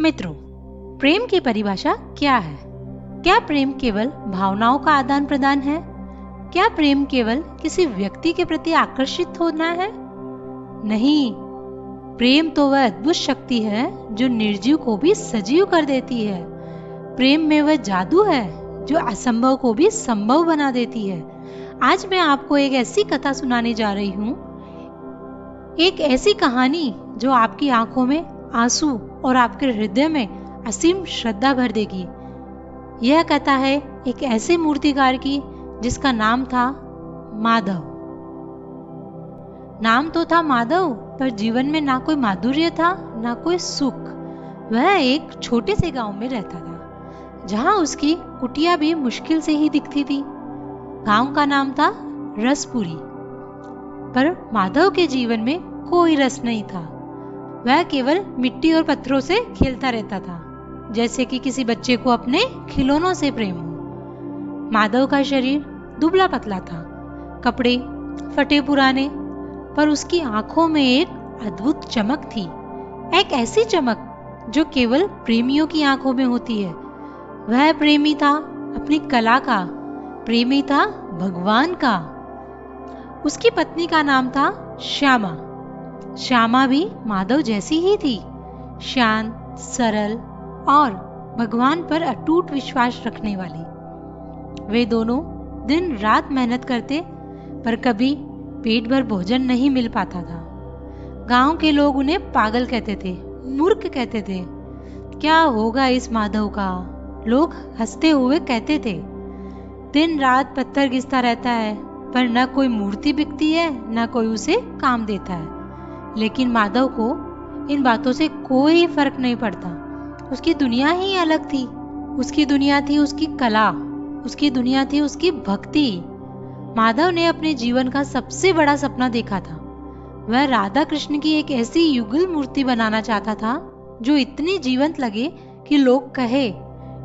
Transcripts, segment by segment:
मित्रों, प्रेम की परिभाषा क्या है? क्या प्रेम केवल भावनाओं का आदान प्रदान है? क्या प्रेम केवल किसी व्यक्ति के प्रति आकर्षित होना है? नहीं, प्रेम तो वह अद्भुत शक्ति है जो निर्जीव को भी सजीव कर देती है। प्रेम में वह जादू है जो असंभव को भी संभव बना देती है। आज मैं आपको एक ऐसी कथा सुनाने जा रही हूँ, एक ऐसी कहानी जो आपकी आंखों में आंसू और आपके हृदय में असीम श्रद्धा भर देगी। यह कथा है एक ऐसे मूर्तिकार की जिसका नाम था माधव। नाम तो था माधव, पर जीवन में ना कोई माधुर्य था ना कोई सुख। वह एक छोटे से गांव में रहता था जहां उसकी कुटिया भी मुश्किल से ही दिखती थी। गांव का नाम था रसपुरी। पर माधव के जीवन में कोई रस नहीं था। वह केवल मिट्टी और पत्थरों से खेलता रहता था, जैसे कि किसी बच्चे को अपने खिलौनों से प्रेम हो। माधव का शरीर दुबला पतला था, कपड़े फटे पुराने, पर उसकी आंखों में एक अद्भुत चमक थी। एक ऐसी चमक जो केवल प्रेमियों की आंखों में होती है। वह प्रेमी था अपनी कला का, प्रेमी था भगवान का। उसकी पत्नी का नाम था श्यामा। श्यामा भी माधव जैसी ही थी, शांत, सरल और भगवान पर अटूट विश्वास रखने वाली। वे दोनों दिन रात मेहनत करते, पर कभी पेट भर भोजन नहीं मिल पाता था। गांव के लोग उन्हें पागल कहते थे, मूर्ख कहते थे। क्या होगा इस माधव का? लोग हंसते हुए कहते थे। दिन रात पत्थर घिसता रहता है, पर न कोई मूर्ति बिकती है न कोई उसे काम देता है। लेकिन माधव को इन बातों से कोई फर्क नहीं पड़ता। उसकी दुनिया ही अलग थी। उसकी दुनिया थी उसकी कला, उसकी दुनिया थी उसकी भक्ति। माधव ने अपने जीवन का सबसे बड़ा सपना देखा था। वह राधा कृष्ण की एक ऐसी युगल मूर्ति बनाना चाहता था जो इतनी जीवंत लगे कि लोग कहे,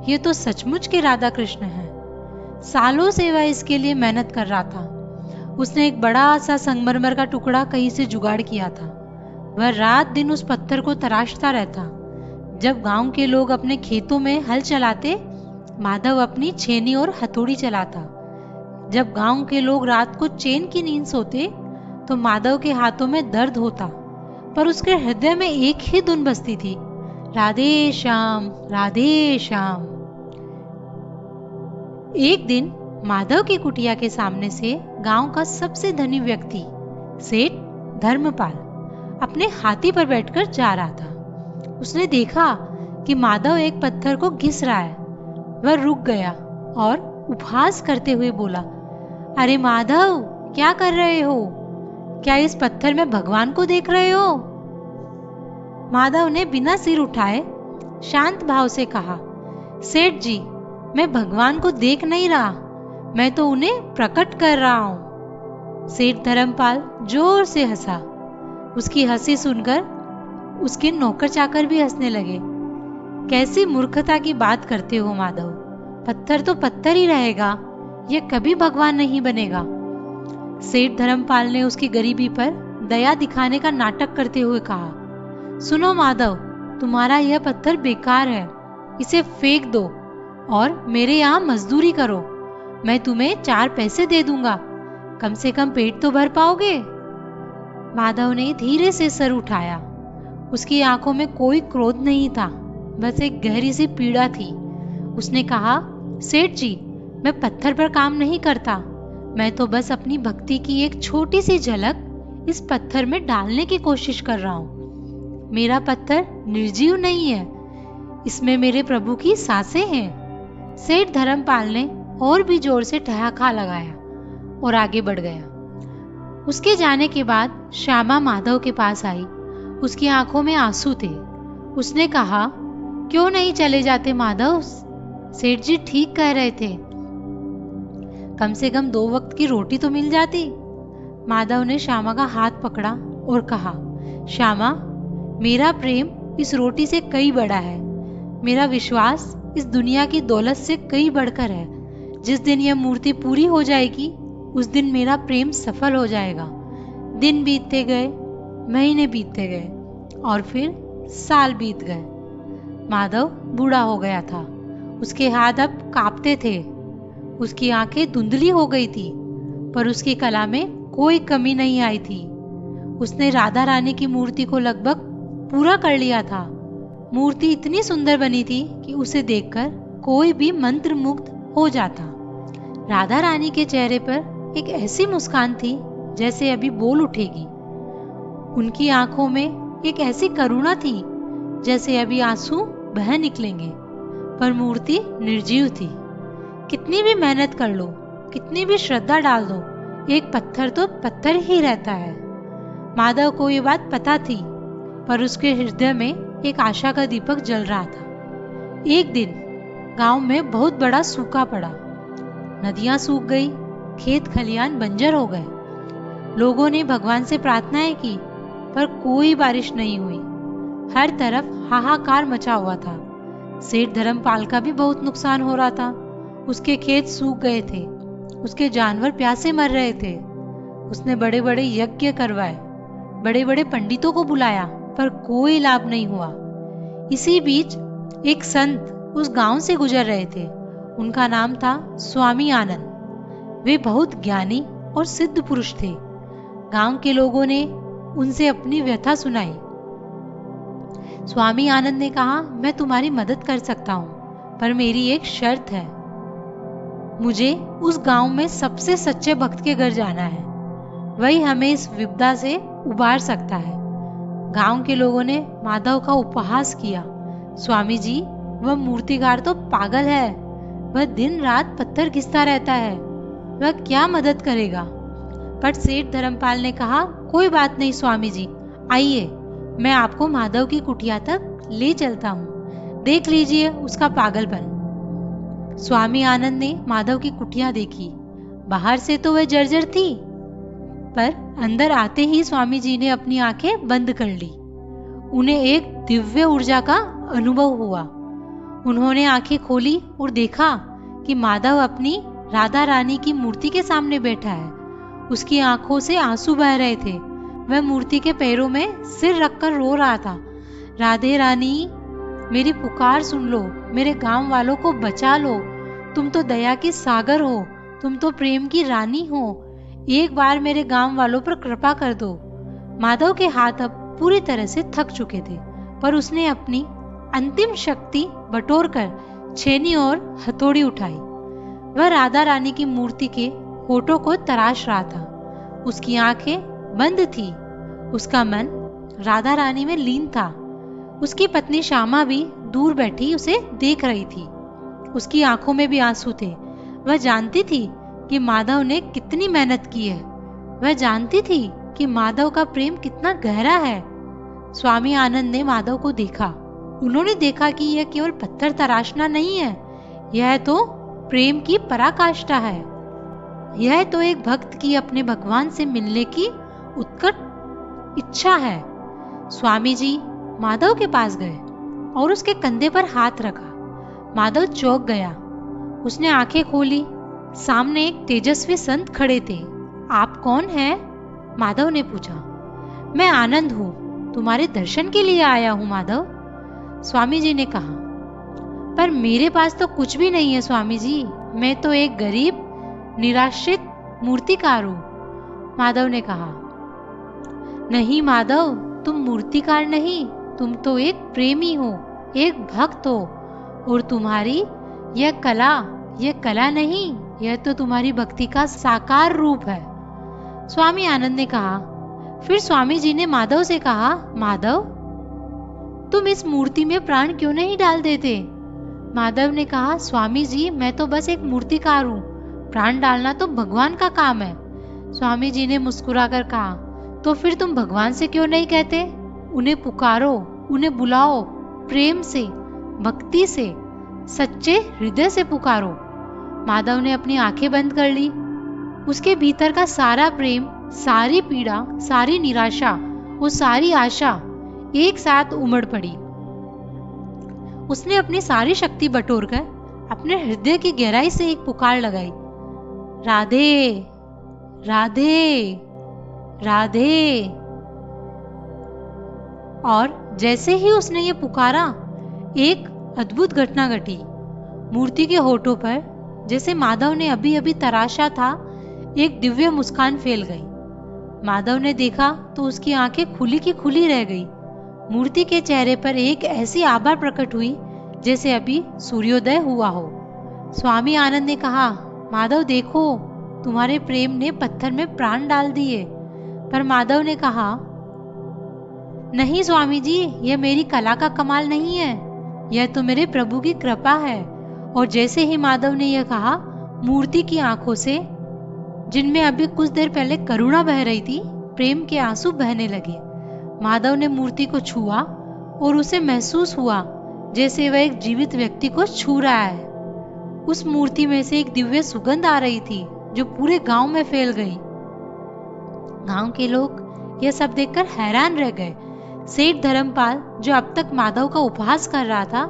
ये तो सचमुच के राधा कृष्ण हैं। सालों से वह इसके लिए मेहनत कर रहा था। उसने एक बड़ा सा संगमरमर का टुकड़ा कहीं से जुगाड़ किया था। वह रात दिन उस पत्थर को तराशता रहता। जब गांव के लोग अपने खेतों में हल चलाते, माधव अपनी छेनी और हथौड़ी चलाता। जब गांव के लोग रात को चैन की नींद सोते, तो माधव के हाथों में दर्द होता, पर उसके हृदय में एक ही धुन बजती थी, राधे श्याम राधे श्याम। एक दिन माधव की कुटिया के सामने से गांव का सबसे धनी व्यक्ति सेठ धर्मपाल अपने हाथी पर बैठकर जा रहा था। उसने देखा कि माधव एक पत्थर को घिस रहा है। वह रुक गया और उपहास करते हुए बोला, अरे माधव, क्या कर रहे हो? क्या इस पत्थर में भगवान को देख रहे हो? माधव ने बिना सिर उठाए शांत भाव से कहा, सेठ जी, मैं भगवान को देख नहीं रहा, मैं तो उन्हें प्रकट कर रहा हूं। सेठ धर्मपाल जोर से हंसा। उसकी हंसी सुनकर उसके नौकर चाकर भी हंसने लगे। कैसी मूर्खता की बात करते हो माधव, पत्थर तो पत्थर ही रहेगा, यह कभी भगवान नहीं बनेगा। सेठ धर्मपाल ने उसकी गरीबी पर दया दिखाने का नाटक करते हुए कहा, सुनो माधव, तुम्हारा यह पत्थर बेकार है, इसे फेंक दो और मेरे यहाँ मजदूरी करो। मैं तुम्हें 4 पैसे दे दूंगा, कम से कम पेट तो भर पाओगे। माधव ने धीरे से सर उठाया। उसकी आंखों में कोई क्रोध नहीं था, बस एक गहरी सी पीड़ा थी। उसने कहा, सेठ जी, मैं पत्थर पर काम नहीं करता, मैं तो बस अपनी भक्ति की एक छोटी सी झलक इस पत्थर में डालने की कोशिश कर रहा हूँ। मेरा पत्थर निर्जीव नहीं है, इसमें मेरे प्रभु की सांसें हैं। सेठ धर्मपाल ने और भी जोर से ठहाका लगाया और आगे बढ़ गया। उसके जाने के बाद श्यामा माधव के पास आई। उसकी आंखों में आंसू थे। उसने कहा, क्यों नहीं चले जाते माधव? सेठ जी ठीक कह रहे थे, कम से कम 2 वक्त की रोटी तो मिल जाती। माधव ने श्यामा का हाथ पकड़ा और कहा, श्यामा, मेरा प्रेम इस रोटी से कई बड़ा है। मेरा विश्वास इस दुनिया की दौलत से कई बढ़कर है। जिस दिन यह मूर्ति पूरी हो जाएगी, उस दिन मेरा प्रेम सफल हो जाएगा। दिन बीतते गए, महीने बीतते गए और फिर साल बीत गए। माधव बूढ़ा हो गया था। उसके हाथ अब कांपते थे, उसकी आंखें धुंधली हो गई थी, पर उसकी कला में कोई कमी नहीं आई थी। उसने राधा रानी की मूर्ति को लगभग पूरा कर लिया था। मूर्ति इतनी सुंदर बनी थी कि उसे देखकर कोई भी मंत्रमुग्ध हो जाता। राधा रानी के चेहरे पर एक ऐसी मुस्कान थी जैसे अभी बोल उठेगी। उनकी आंखों में एक ऐसी करुणा थी जैसे अभी आंसू बह निकलेंगे, पर मूर्ति निर्जीव थी। कितनी भी मेहनत कर लो, कितनी भी श्रद्धा डाल दो, एक पत्थर तो पत्थर ही रहता है। माधव को ये बात पता थी, पर उसके हृदय में एक आशा का दीपक जल रहा था। एक दिन गांव में बहुत बड़ा सूखा पड़ा। नदियां सूख गई, खेत खलियान बंजर हो गए। लोगों ने भगवान से प्रार्थनाएं की, पर कोई बारिश नहीं हुई। हर तरफ हाहाकार मचा हुआ था। सेठ धर्मपाल का भी बहुत नुकसान हो रहा था। उसके खेत सूख गए थे, उसके जानवर प्यासे मर रहे थे। उसने बड़े बड़े यज्ञ करवाए, बड़े बड़े पंडितों को बुलाया, पर कोई लाभ नहीं हुआ। इसी बीच एक संत उस गांव से गुजर रहे थे। उनका नाम था स्वामी आनंद। वे बहुत ज्ञानी और सिद्ध पुरुष थे। गांव के लोगों ने उनसे अपनी व्यथा सुनाई। स्वामी आनंद ने कहा, मैं तुम्हारी मदद कर सकता हूँ, पर मेरी एक शर्त है। मुझे उस गांव में सबसे सच्चे भक्त के घर जाना है, वही हमें इस विपदा से उबार सकता है। गांव के लोगों ने माधव का उपहास किया। स्वामी जी, वह मूर्तिकार तो पागल है, वह दिन रात पत्थर घिसता रहता है, वह क्या मदद करेगा। पर सेठ धर्मपाल ने कहा, कोई बात नहीं स्वामी जी, आइए, मैं आपको माधव की कुटिया तक ले चलता हूँ, देख लीजिए उसका पागलपन। स्वामी आनंद ने माधव की कुटिया देखी। बाहर से तो वह जर्जर थी, पर अंदर आते ही स्वामी जी ने अपनी आंखें बंद कर ली। उन्हें एक दिव्य ऊर्जा का अनुभव हुआ। उन्होंने आंखें खोली और देखा कि माधव अपनी राधा रानी की मूर्ति के सामने बैठा है। उसकी आंखों से आंसू बह रहे थे। वह मूर्ति के पैरों में सिर रखकर रो रहा था। राधे रानी, मेरी पुकार सुन लो, मेरे गांव वालों को बचा लो। तुम तो दया की सागर हो, तुम तो प्रेम की रानी हो। एक बार मेरे गांव वालों पर कृपा कर दो। माधव के हाथ अब पूरी तरह से थक चुके थे, पर उसने अपनी अंतिम शक्ति बटोरकर छेनी और हथौड़ी उठाई। वह राधा रानी की मूर्ति के होठों को तराश रहा था। उसकी आंखें बंद थी, उसका मन राधा रानी में लीन था। उसकी पत्नी श्यामा भी दूर बैठी उसे देख रही थी। उसकी आंखों में भी आंसू थे। वह जानती थी कि माधव ने कितनी मेहनत की है। वह जानती थी कि माधव का प्रेम कितना गहरा है। स्वामी आनंद ने माधव को देखा। उन्होंने देखा कि यह केवल पत्थर तराशना नहीं है, यह तो प्रेम की पराकाष्ठा है। यह तो एक भक्त की अपने भगवान से मिलने की उत्कट इच्छा है। स्वामी जी माधव के पास गए और उसके कंधे पर हाथ रखा। माधव चौंक गया। उसने आंखें खोली। सामने एक तेजस्वी संत खड़े थे। आप कौन हैं? माधव ने पूछा। मैं आनंद हूँ, तुम्हारे दर्शन के लिए आया हूँ माधव, स्वामी जी ने कहा। पर मेरे पास तो कुछ भी नहीं है स्वामी जी, मैं तो एक गरीब निराश्रित मूर्तिकार हूँ, माधव ने कहा। नहीं माधव, तुम मूर्तिकार नहीं, तुम तो एक प्रेमी हो, एक भक्त हो, और तुम्हारी यह कला नहीं, यह तो तुम्हारी भक्ति का साकार रूप है, स्वामी आनंद ने कहा। फिर स्वामी जी ने माधव से कहा, माधव, तुम इस मूर्ति में प्राण क्यों नहीं डाल देते? माधव ने कहा, स्वामी जी, मैं तो बस एक मूर्तिकार हूँ, प्राण डालना तो भगवान का काम है। स्वामी जी ने मुस्कुराकर कहा, तो फिर तुम भगवान से क्यों नहीं कहते? उन्हें पुकारो, उन्हें बुलाओ, प्रेम से, भक्ति से, सच्चे हृदय से पुकारो। माधव ने अपनी आंखें बंद कर ली। उसके भीतर का सारा प्रेम, सारी पीड़ा, सारी निराशा और सारी आशा एक साथ उमड़ पड़ी। उसने अपनी सारी शक्ति बटोरकर अपने हृदय की गहराई से एक पुकार लगाई, राधे राधे राधे। और जैसे ही उसने ये पुकारा, एक अद्भुत घटना घटी। मूर्ति के होठों पर, जैसे माधव ने अभी अभी तराशा था, एक दिव्य मुस्कान फैल गई। माधव ने देखा तो उसकी आंखें खुली की खुली रह गई। मूर्ति के चेहरे पर एक ऐसी आभा प्रकट हुई जैसे अभी सूर्योदय हुआ हो। स्वामी आनंद ने कहा, माधव देखो, तुम्हारे प्रेम ने पत्थर में प्राण डाल दिए। पर माधव ने कहा, नहीं स्वामी जी, यह मेरी कला का कमाल नहीं है, यह तो मेरे प्रभु की कृपा है। और जैसे ही माधव ने यह कहा, मूर्ति की आंखों से, जिनमें अभी कुछ देर पहले करुणा बह रही थी, प्रेम के आंसू बहने लगे। माधव ने मूर्ति को छुआ और उसे महसूस हुआ जैसे वह एक जीवित व्यक्ति को छू रहा है। उस मूर्ति में से एक दिव्य सुगंध आ रही थी जो पूरे गांव में फैल गई। गांव के लोग यह सब देखकर हैरान रह गए। सेठ धर्मपाल, जो अब तक माधव का उपहास कर रहा था,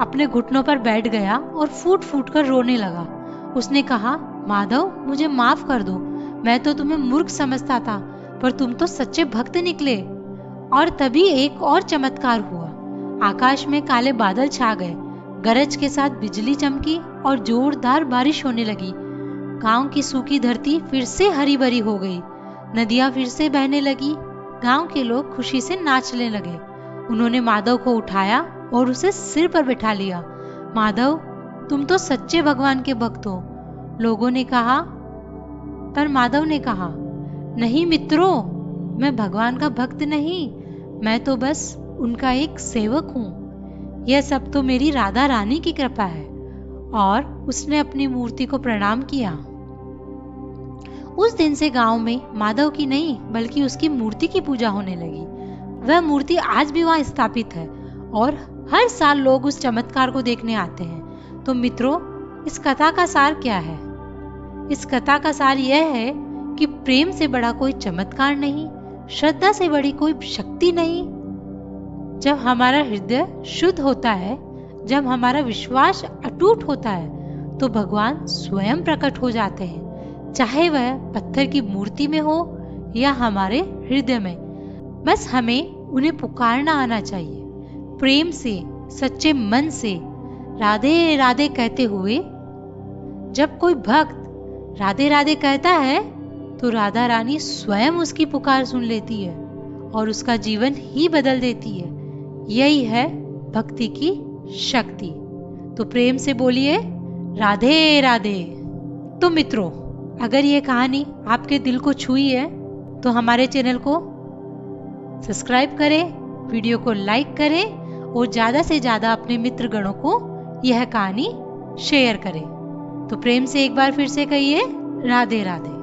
अपने घुटनों पर बैठ गया और फूट फूट कर रोने लगा। उसने कहा, माधव, मुझे माफ कर दो, मैं तो तुम्हें मूर्ख समझता था, पर तुम तो सच्चे भक्त निकले। और तभी एक और चमत्कार हुआ। आकाश में काले बादल छा गए, गरज के साथ बिजली चमकी और जोरदार बारिश होने लगी। गांव की सूखी धरती फिर से हरी भरी हो गई, नदियां फिर से बहने लगी। गांव के लोग खुशी से नाचने लगे। उन्होंने माधव को उठाया और उसे सिर पर बिठा लिया। माधव, तुम तो सच्चे भगवान के भक्त हो, लोगों ने कहा। पर माधव ने कहा, नहीं मित्रों, मैं भगवान का भक्त नहीं, मैं तो बस उनका एक सेवक हूँ। यह सब तो मेरी राधा रानी की कृपा है। और उसने अपनी मूर्ति को प्रणाम किया। उस दिन से गांव में माधव की नहीं बल्कि उसकी मूर्ति की पूजा होने लगी। वह मूर्ति आज भी वहां स्थापित है और हर साल लोग उस चमत्कार को देखने आते हैं। तो मित्रों, इस कथा का सार क्या है? इस कथा का सार यह है कि प्रेम से बड़ा कोई चमत्कार नहीं, श्रद्धा से बड़ी कोई शक्ति नहीं। जब हमारा हृदय शुद्ध होता है, जब हमारा विश्वास अटूट होता है, तो भगवान स्वयं प्रकट हो जाते हैं, चाहे वह पत्थर की मूर्ति में हो या हमारे हृदय में। बस हमें उन्हें पुकारना आना चाहिए, प्रेम से, सच्चे मन से, राधे राधे कहते हुए। जब कोई भक्त राधे राधे कहता है तो राधा रानी स्वयं उसकी पुकार सुन लेती है और उसका जीवन ही बदल देती है। यही है भक्ति की शक्ति। तो प्रेम से बोलिए, राधे राधे। तो मित्रों, अगर ये कहानी आपके दिल को छुई है तो हमारे चैनल को सब्सक्राइब करें, वीडियो को लाइक करें और ज्यादा से ज्यादा अपने मित्र गणों को यह कहानी शेयर करें। तो प्रेम से एक बार फिर से कहिए, राधे राधे।